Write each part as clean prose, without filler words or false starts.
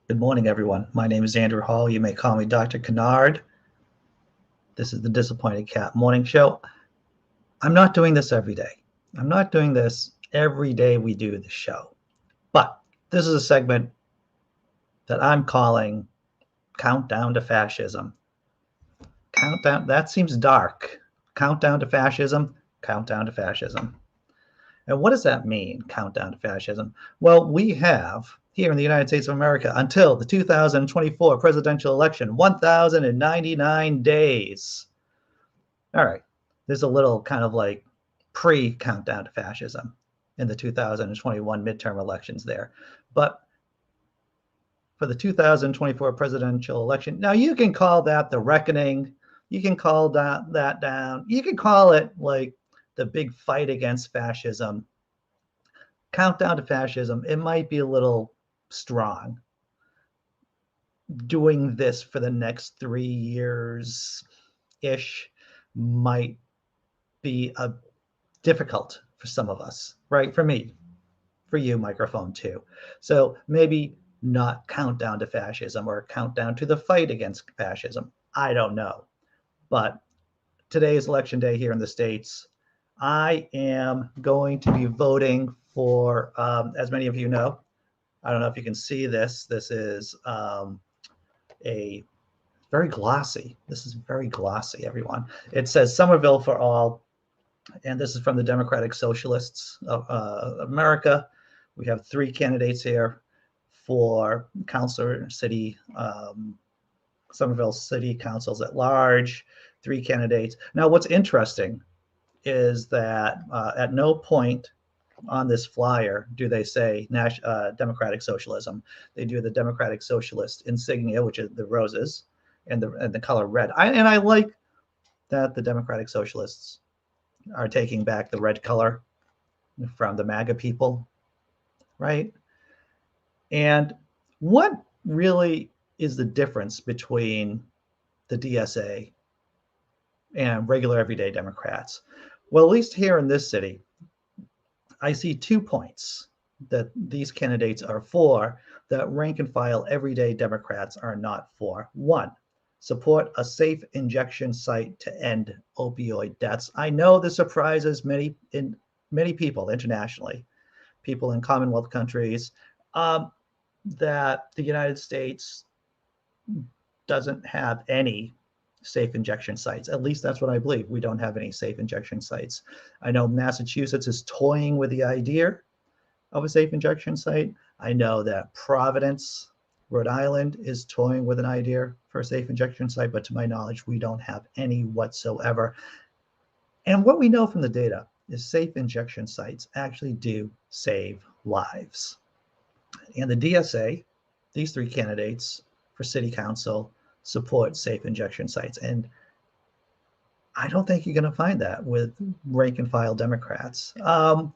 Good morning, everyone. My name is Andrew Hall. You may call me Dr. Kennard. This is the Disappointed Cat Morning Show. I'm not doing this every day. I'm not doing this every day we do the show. But this is a segment that I'm calling Countdown to Fascism. Countdown, that seems dark. Countdown to Fascism, Countdown to Fascism. And what does that mean, countdown to fascism? Well, we have here in the United States of America until the 2024 presidential election, 1,099 days. All right, there's a little kind of like pre-countdown to fascism in the 2021 midterm elections there. But for the 2024 presidential election, now you can call that the reckoning. You can call that down. You can call it like the big fight against fascism. Countdown to fascism, it might be a little strong. Doing this for the next 3 years-ish might be difficult for some of us, right? For me, for you, microphone too. So maybe not countdown to fascism or countdown to the fight against fascism. I don't know. But today is election day here in the States. I am going to be voting for, as many of you know, I don't know if you can see this. This is a very glossy. This is very glossy, everyone. It says Somerville for all, and this is from the Democratic Socialists of America. We have 3 candidates here for councilor, city, Somerville City Councils at large, 3 candidates. Now, what's interesting is that at no point on this flyer do they say Democratic Socialism. They do the Democratic Socialist insignia, which is the roses and the color red. I like that the Democratic Socialists are taking back the red color from the MAGA people, right? And what really is the difference between the DSA and regular everyday Democrats? Well, at least here in this city, I see 2 points that these candidates are for that rank and file everyday Democrats are not for. 1, support a safe injection site to end opioid deaths. I know this surprises many people internationally, people in Commonwealth countries, that the United States doesn't have any safe injection sites. At least that's what I believe. We don't have any safe injection sites. I know Massachusetts is toying with the idea of a safe injection site. I know that Providence, Rhode Island is toying with an idea for a safe injection site, but to my knowledge, we don't have any whatsoever. And what we know from the data is safe injection sites actually do save lives. And the DSA, these 3 candidates for city council, support safe injection sites. And I don't think you're going to find that with rank and file Democrats.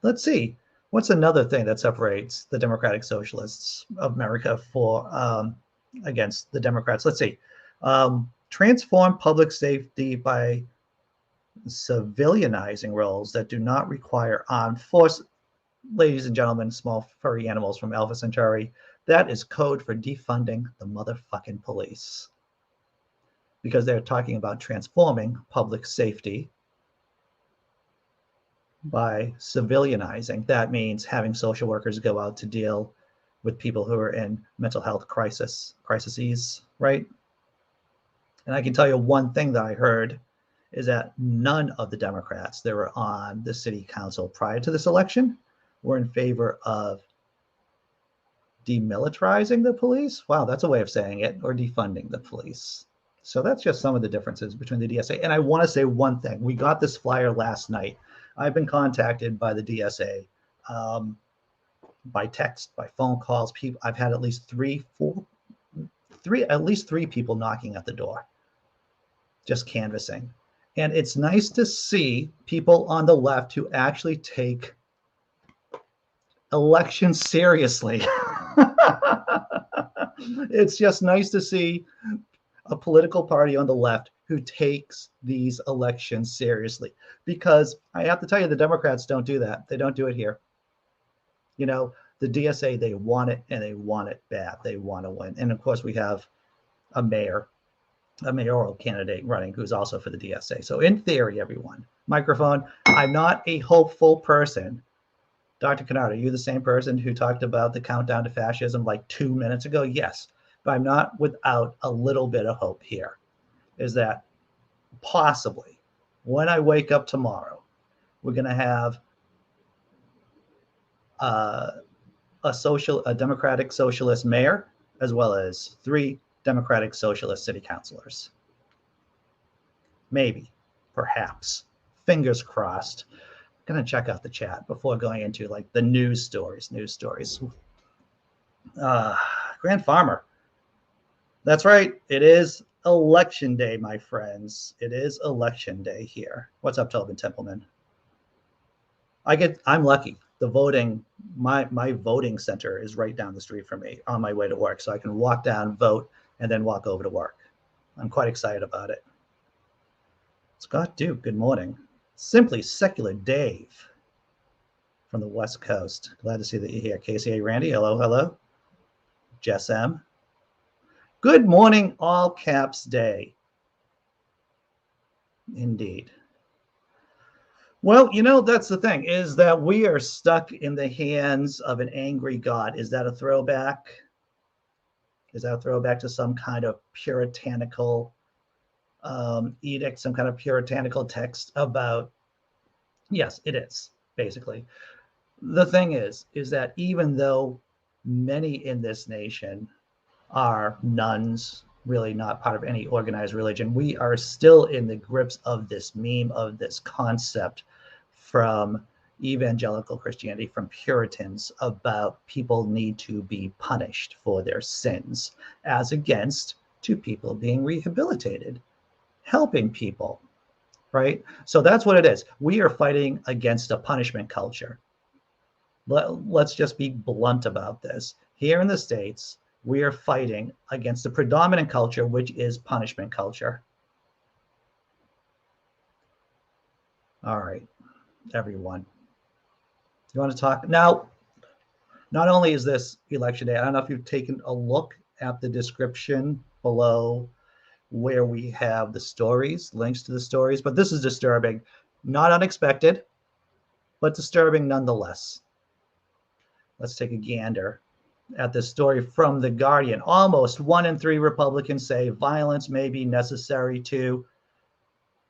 Let's see. What's another thing that separates the Democratic Socialists of America against the Democrats? Let's see. Transform public safety by civilianizing roles that do not require armed force. Ladies and gentlemen, small furry animals from Alpha Centauri, that is code for defunding the motherfucking police. Because they're talking about transforming public safety by civilianizing. That means having social workers go out to deal with people who are in mental health crises, right? And I can tell you one thing that I heard is that none of the Democrats that were on the city council prior to this election were in favor of demilitarizing the police. Wow, that's a way of saying it, or defunding the police. So that's just some of the differences between the DSA. And I want to say one thing. We got this flyer last night. I've been contacted by the DSA by text, by phone calls. I've had at least three people knocking at the door, just canvassing. And it's nice to see people on the left who actually take elections seriously. It's just nice to see a political party on the left who takes these elections seriously, because I have to tell you, the Democrats don't do that. They don't do it here. You know, the DSA, they want it, and they want it bad. They want to win. And of course, we have a mayoral candidate running who's also for the DSA. So in theory, everyone, microphone, I'm not a hopeful person. Dr. Kennard, are you the same person who talked about the countdown to fascism like 2 minutes ago? Yes, but I'm not without a little bit of hope here. Is that possibly when I wake up tomorrow, we're going to have a Democratic Socialist mayor, as well as 3 Democratic Socialist city councilors. Maybe, perhaps, fingers crossed. I'm going to check out the chat before going into like the news stories. Grand Farmer. That's right. It is election day, my friends. It is election day here. What's up, Tobin Templeman? I'm lucky. The voting, my voting center is right down the street from me on my way to work. So I can walk down, vote, and then walk over to work. I'm quite excited about it. Scott Duke, good morning. Simply Secular Dave from the West Coast. Glad to see that you're here. KCA Randy, hello, hello. Jess M. Good morning, all caps day. Indeed. Well, you know, that's the thing, is that we are stuck in the hands of an angry God. Is that a throwback? Is that a throwback to some kind of puritanical edict, some kind of puritanical text about? Yes, it is, basically. The thing is that even though many in this nation are nuns, really not part of any organized religion, we are still in the grips of this meme, of this concept from evangelical Christianity, from Puritans, about people need to be punished for their sins, as against to people being rehabilitated, helping people, right? So that's what it is. We are fighting against a punishment culture. Let's just be blunt about this. Here in the States, we are fighting against the predominant culture, which is punishment culture. All right, everyone. You want to talk? Now, not only is this election day, I don't know if you've taken a look at the description below where we have the stories, links to the stories, but this is disturbing. Not unexpected, but disturbing nonetheless. Let's take a gander at this story from The Guardian. Almost 1 in 3 Republicans say violence may be necessary to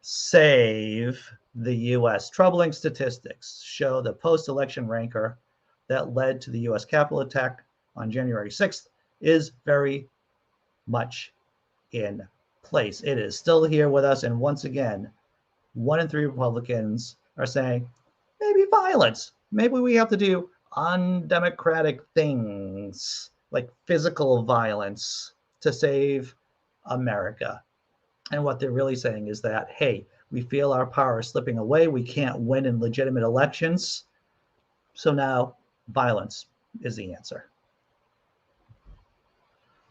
save the U.S. Troubling statistics show the post-election rancor that led to the U.S. Capitol attack on January 6th is very much in place. It is still here with us. And once again, 1 in 3 Republicans are saying, maybe violence. Maybe we have to do undemocratic things like physical violence to save America. And what they're really saying is that, hey, we feel our power is slipping away. We can't win in legitimate elections. So now violence is the answer.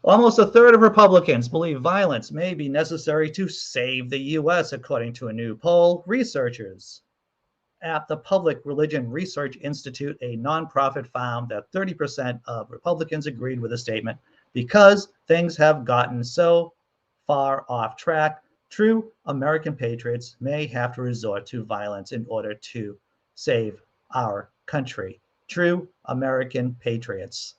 Almost a third of Republicans believe violence may be necessary to save the U.S., according to a new poll. Researchers at the Public Religion Research Institute, a nonprofit, found that 30% of Republicans agreed with the statement. Because things have gotten so far off track, true American patriots may have to resort to violence in order to save our country. True American patriots.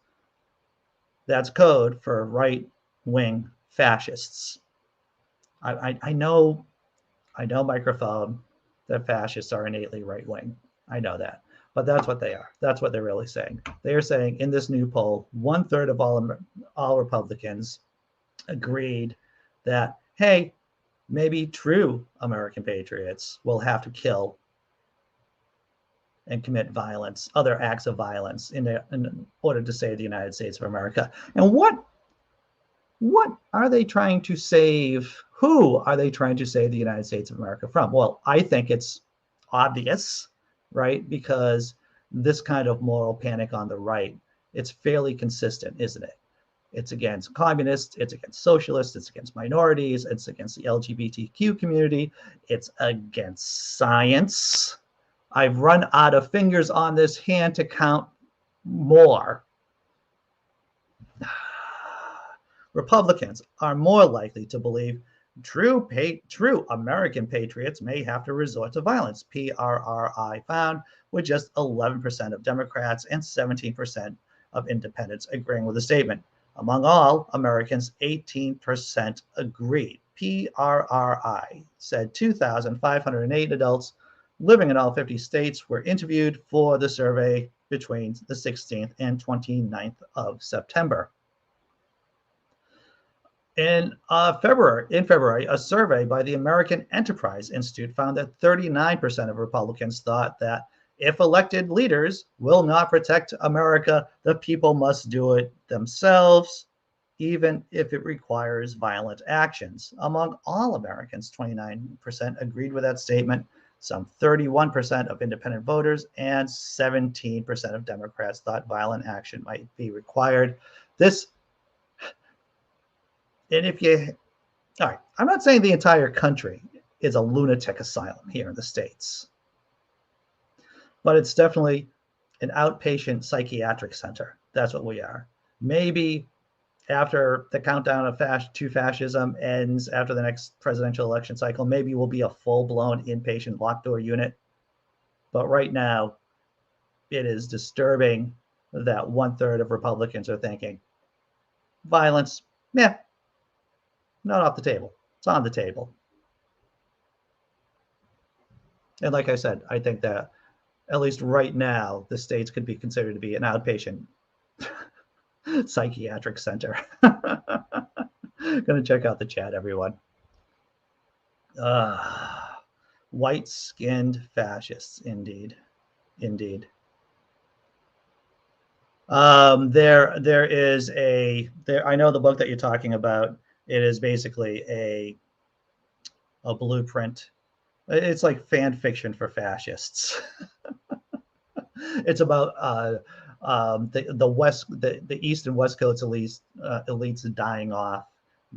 That's code for right-wing fascists. I know, microphone, that fascists are innately right-wing. I know that. But that's what they are. That's what they're really saying. They are saying in this new poll, 1/3 of all Republicans agreed that, hey, maybe true American patriots will have to kill and commit violence, other acts of violence in order to save the United States of America. And what are they trying to save? Who are they trying to save the United States of America from? Well, I think it's obvious, right? Because this kind of moral panic on the right, it's fairly consistent, isn't it? It's against communists, it's against socialists, it's against minorities, it's against the LGBTQ community, it's against science. I've run out of fingers on this hand to count more Republicans are more likely to believe true American patriots may have to resort to violence. PRRI found with just 11% of Democrats and 17% of independents agreeing with the statement. Among all Americans, 18% agreed. PRRI said 2,508 adults living in all 50 states were interviewed for the survey between the 16th and 29th of September. In February, a survey by the American Enterprise Institute found that 39% of Republicans thought that if elected leaders will not protect America, the people must do it themselves, even if it requires violent actions. Among all Americans, 29% agreed with that statement. Some 31% of independent voters and 17% of Democrats thought violent action might be required. And if you, all right, I'm not saying the entire country is a lunatic asylum here in the States, but it's definitely an outpatient psychiatric center. That's what we are. Maybe after the countdown of to fascism ends after the next presidential election cycle, maybe we'll be a full-blown inpatient locked door unit. But right now, it is disturbing that 1/3 of Republicans are thinking violence, not off the table. It's on the table. And like I said, I think that at least right now, the states could be considered to be an outpatient psychiatric center. Gonna check out the chat, everyone. White-skinned fascists, indeed. There is I know the book that you're talking about. It is basically a blueprint. It's like fan fiction for fascists. It's about the East and West Coast elites dying off.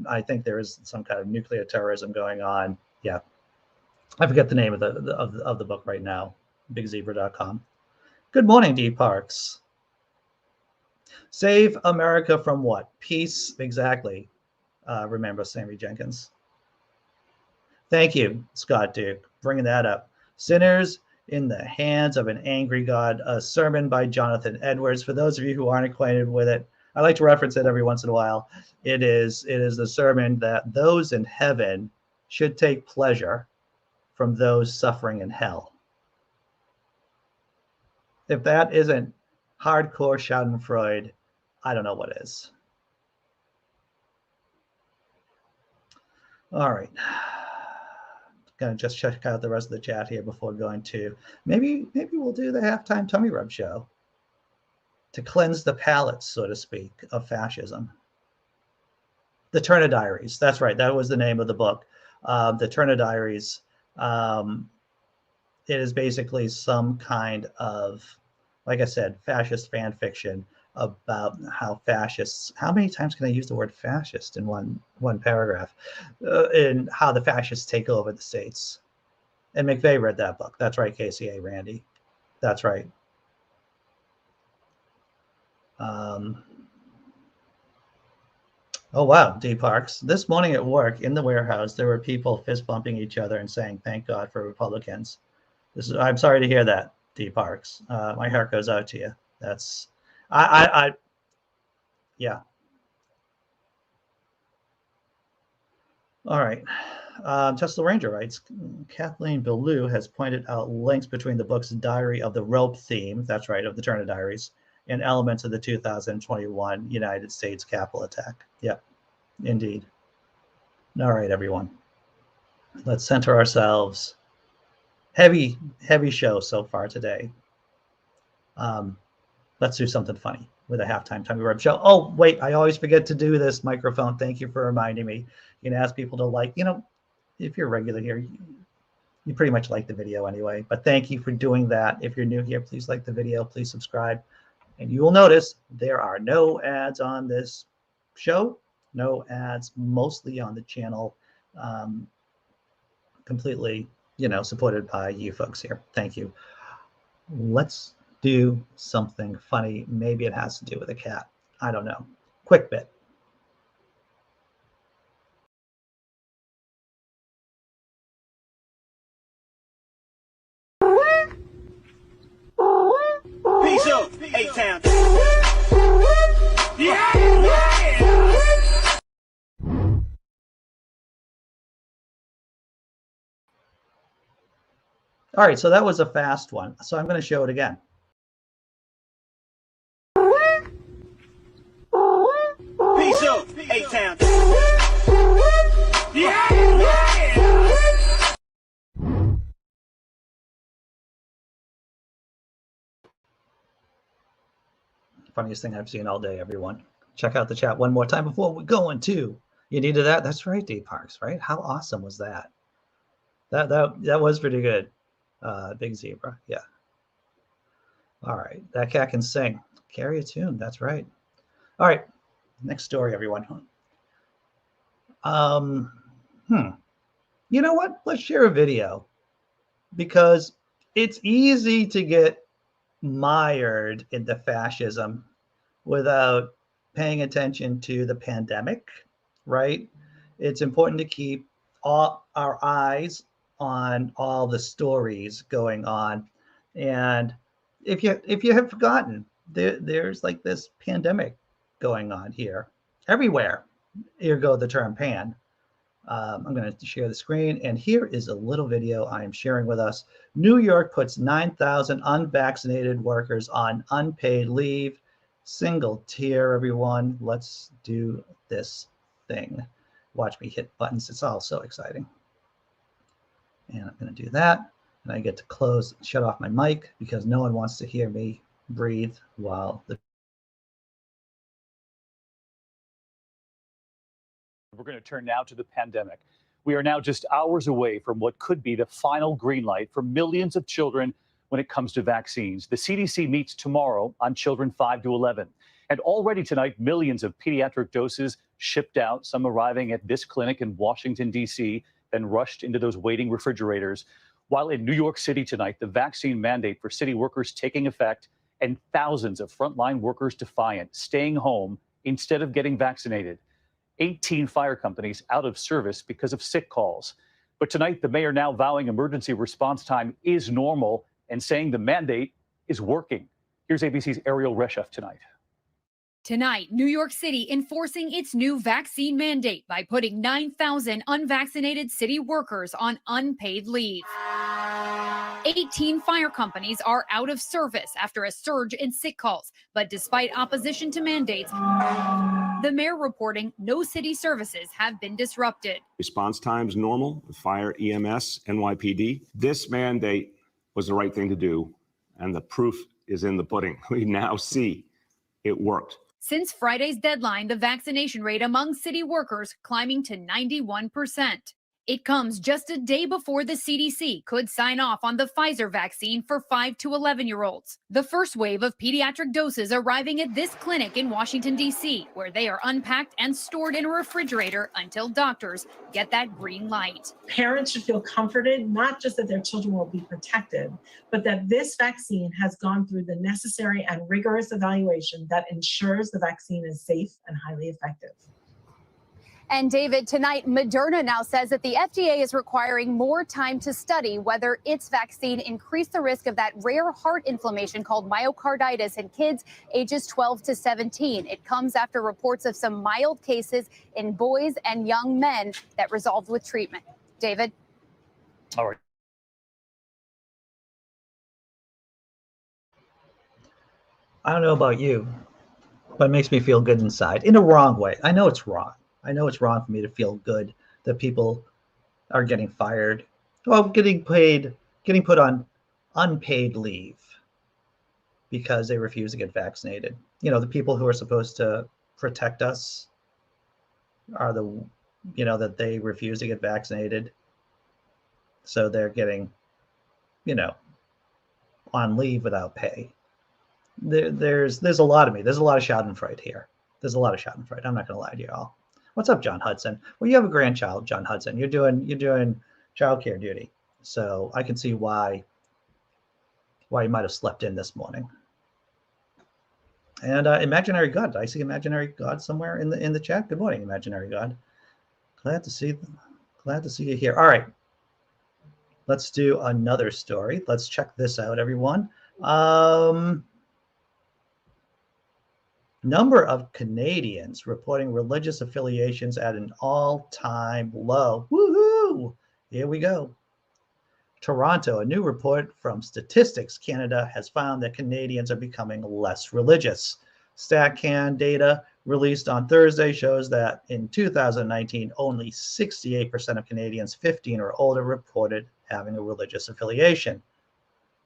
I think there is some kind of nuclear terrorism going on. Yeah, I forget the name of the book right now. BigZebra.com. Good morning, Dee Parks. Save America from what? Peace, exactly. Remember Sammy Jenkins. Thank you, Scott Duke, bringing that up. Sinners in the Hands of an Angry God, a sermon by Jonathan Edwards. For those of you who aren't acquainted with it, I like to reference it every once in a while. It is the sermon that those in heaven should take pleasure from those suffering in hell. If that isn't hardcore Schadenfreude, I don't know what is. All right. Gonna just check out the rest of the chat here before going to maybe we'll do the halftime tummy rub show to cleanse the palate, so to speak, of fascism. The Turner Diaries. That's right. That was the name of the book. The Turner Diaries. It is basically some kind of, like I said, fascist fan fiction about how fascists, how many times can I use the word fascist in one paragraph, and how the fascists take over the states. And McVeigh read that book. That's right, KCA Randy. That's right. Oh, wow, Dee Parks. This morning at work in the warehouse, there were people fist bumping each other and saying, thank God for Republicans. I'm sorry to hear that, Dee Parks. My heart goes out to you. That's, yeah. All right. Tesla Ranger writes, Kathleen Belew has pointed out links between the book's Diary of the Rope theme, that's right, of the Turner Diaries, and elements of the 2021 United States Capitol attack. Yep, indeed. All right, everyone. Let's center ourselves. Heavy show so far today. Let's do something funny with a halftime tummy rub show. Oh, wait, I always forget to do this microphone. Thank you for reminding me. You can ask people to like, if you're regular here, you pretty much like the video anyway, but thank you for doing that. If you're new here, please like the video, please subscribe. And you will notice there are no ads on this show, no ads, mostly on the channel, completely, supported by you folks here. Thank you. Let's do something funny. Maybe it has to do with a cat. I don't know. Quick bit. Peace up, A-Town. Yeah! All right, so that was a fast one. So I'm going to show it again. Peace up, A-Town. Yeah! Funniest thing I've seen all day, everyone. Check out the chat one more time before we go into. You needed that? That's right, Dee Parks, right? How awesome was that? That was pretty good. Big Zebra, yeah. All right, that cat can sing. Carry a tune, that's right. All right, next story, everyone. You know what? Let's share a video because it's easy to get mired into fascism without paying attention to the pandemic, right? It's important to keep all our eyes on all the stories going on. And if you have forgotten, there's like this pandemic going on here everywhere. Ergo the term pan. I'm going to share the screen, and here is a little video I am sharing with us. New York puts 9,000 unvaccinated workers on unpaid leave. Single tier, everyone. Let's do this thing. Watch me hit buttons. It's all so exciting. And I'm going to do that. And I get to shut off my mic because no one wants to hear me breathe while the We're going to turn now to the pandemic. We are now just hours away from what could be the final green light for millions of children when it comes to vaccines. The CDC meets tomorrow on children 5 to 11. And already tonight, millions of pediatric doses shipped out, some arriving at this clinic in Washington, D.C., then rushed into those waiting refrigerators. While in New York City tonight, the vaccine mandate for city workers taking effect and thousands of frontline workers defiant, staying home instead of getting vaccinated. 18 fire companies out of service because of sick calls. But tonight, the mayor now vowing emergency response time is normal and saying the mandate is working. Here's ABC's Ariel Reshef tonight. Tonight, New York City enforcing its new vaccine mandate by putting 9,000 unvaccinated city workers on unpaid leave. 18 fire companies are out of service after a surge in sick calls, but despite opposition to mandates, the mayor reporting no city services have been disrupted. Response times normal with fire, EMS, NYPD. This mandate was the right thing to do, and the proof is in the pudding. We now see it worked. Since Friday's deadline, the vaccination rate among city workers climbing to 91%. It comes just a day before the CDC could sign off on the Pfizer vaccine for 5 to 11-year-olds. The first wave of pediatric doses arriving at this clinic in Washington, D.C., where they are unpacked and stored in a refrigerator until doctors get that green light. Parents should feel comforted, not just that their children will be protected, but that this vaccine has gone through the necessary and rigorous evaluation that ensures the vaccine is safe and highly effective. And David, tonight, Moderna now says that the FDA is requiring more time to study whether its vaccine increased the risk of that rare heart inflammation called myocarditis in kids ages 12 to 17. It comes after reports of some mild cases in boys and young men that resolved with treatment. David? All right. I don't know about you, but it makes me feel good inside in a wrong way. I know it's wrong. I know it's wrong for me to feel good that people are getting fired, well, getting put on unpaid leave because they refuse to get vaccinated. You know, the people who are supposed to protect us are that they refuse to get vaccinated. So they're getting, on leave without pay. There's a lot of me. There's a lot of schadenfreude here. There's a lot of schadenfreude. I'm not going to lie to you all. What's up, John Hudson? Well, you have a grandchild, John Hudson. You're doing childcare duty, so I can see why why you might have slept in this morning. And Imaginary God, I see Imaginary God somewhere in the chat. Good morning, Imaginary God. Glad to see you here. All right, let's do another story. Let's check this out, everyone. Number of Canadians reporting religious affiliations at an all-time low. Woohoo! Here we go. Toronto, a new report from Statistics Canada has found that Canadians are becoming less religious. StatCan data released on Thursday shows that in 2019, only 68% of Canadians 15 or older reported having a religious affiliation.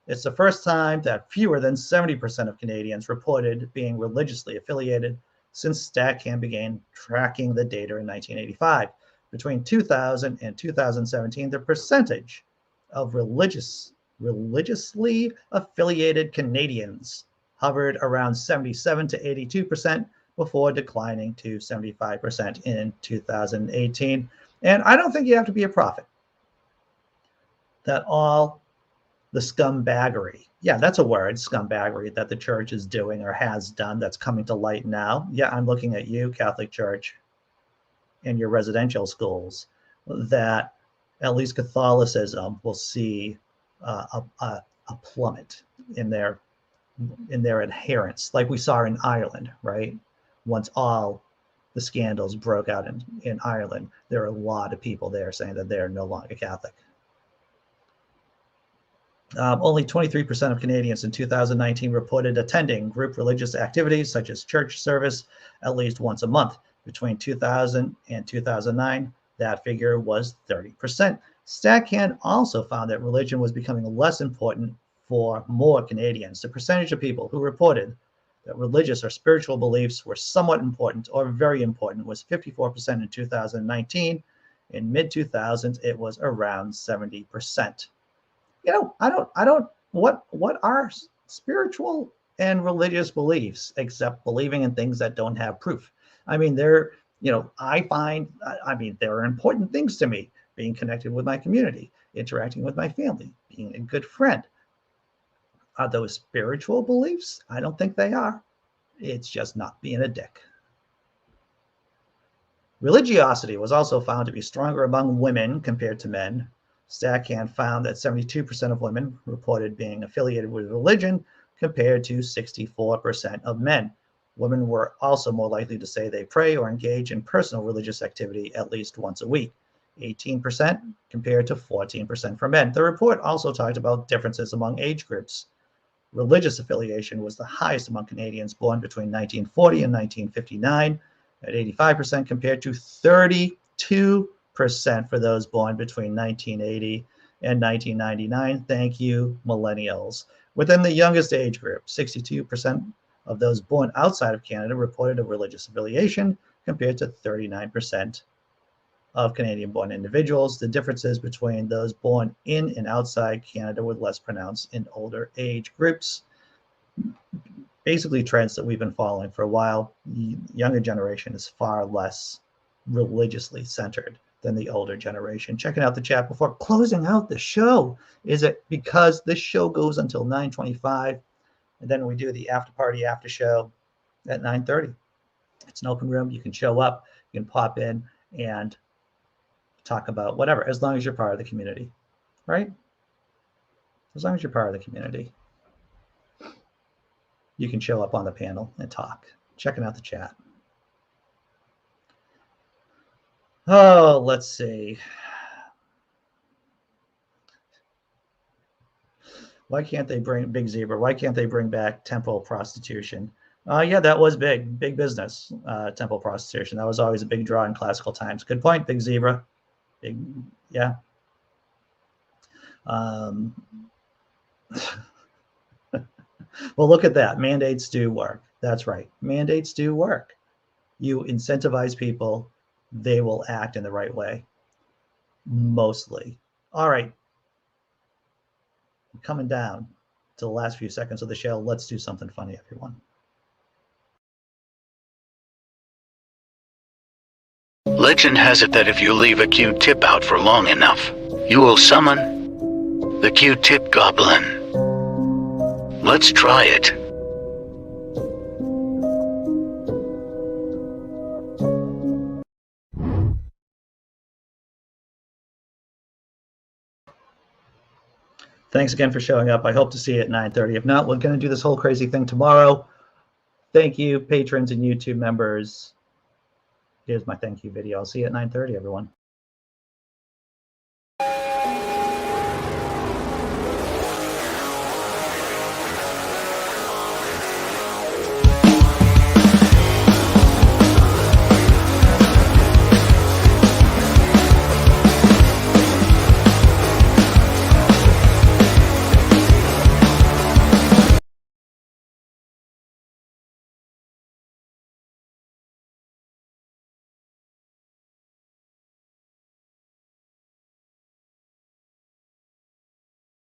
It's the first time that fewer than 70% of Canadians reported being religiously affiliated since StatCan began tracking the data in 1985. Between 2000 and 2017, the percentage of religiously affiliated Canadians hovered around 77 to 82% before declining to 75% in 2018. And I don't think you have to be a prophet that all the scumbaggery, yeah, that's a word, scumbaggery, that the church is doing or has done that's coming to light now. Yeah, I'm looking at you, Catholic Church, in your residential schools, that at least Catholicism will see a plummet in their adherence, like we saw in Ireland, right? Once all the scandals broke out in Ireland, there are a lot of people there saying that they're no longer Catholic. Only 23% of Canadians in 2019 reported attending group religious activities such as church service at least once a month. Between 2000 and 2009, that figure was 30%. StatCan also found that religion was becoming less important for more Canadians. The percentage of people who reported that religious or spiritual beliefs were somewhat important or very important was 54% in 2019. In mid-2000s, it was around 70%. You know, what are spiritual and religious beliefs except believing in things that don't have proof? I mean, there are important things to me: being connected with my community, interacting with my family, being a good friend. Are those spiritual beliefs? I don't think they are. It's just not being a dick. Religiosity was also found to be stronger among women compared to men. StatCan found that 72% of women reported being affiliated with religion compared to 64% of men. Women were also more likely to say they pray or engage in personal religious activity at least once a week, 18% compared to 14% for men. The report also talked about differences among age groups. Religious affiliation was the highest among Canadians born between 1940 and 1959 at 85% compared to 32% for those born between 1980 and 1999. Thank you, millennials. Within the youngest age group, 62% of those born outside of Canada reported a religious affiliation compared to 39% of Canadian-born individuals. The differences between those born in and outside Canada were less pronounced in older age groups. Basically, trends that we've been following for a while. The younger generation is far less religiously centered than the older generation. Checking out the chat before closing out the show. Is it because this show goes until 9:25, and then we do the after party after show at 9:30? It's an open room. You can show up, you can pop in and talk about whatever, as long as you're part of the community, right? As long as you're part of the community, you can show up on the panel and talk. Checking out the chat. Oh, let's see. Why can't they bring Big Zebra? Why can't they bring back temple prostitution? Yeah, that was big business, temple prostitution. That was always a big draw in classical times. Good point, Big Zebra. Big, yeah. Well, look at that. Mandates do work. That's right. Mandates do work. You incentivize people, they will act in the right way. Mostly. All right. Coming down to the last few seconds of the show. Let's do something funny, everyone. Legend has it that if you leave a Q-tip out for long enough, you will summon the Q-tip goblin. Let's try it. Thanks again for showing up. I hope to see you at 9:30. If not, we're going to do this whole crazy thing tomorrow. Thank you, patrons and YouTube members. Here's my thank you video. I'll see you at 9:30, everyone.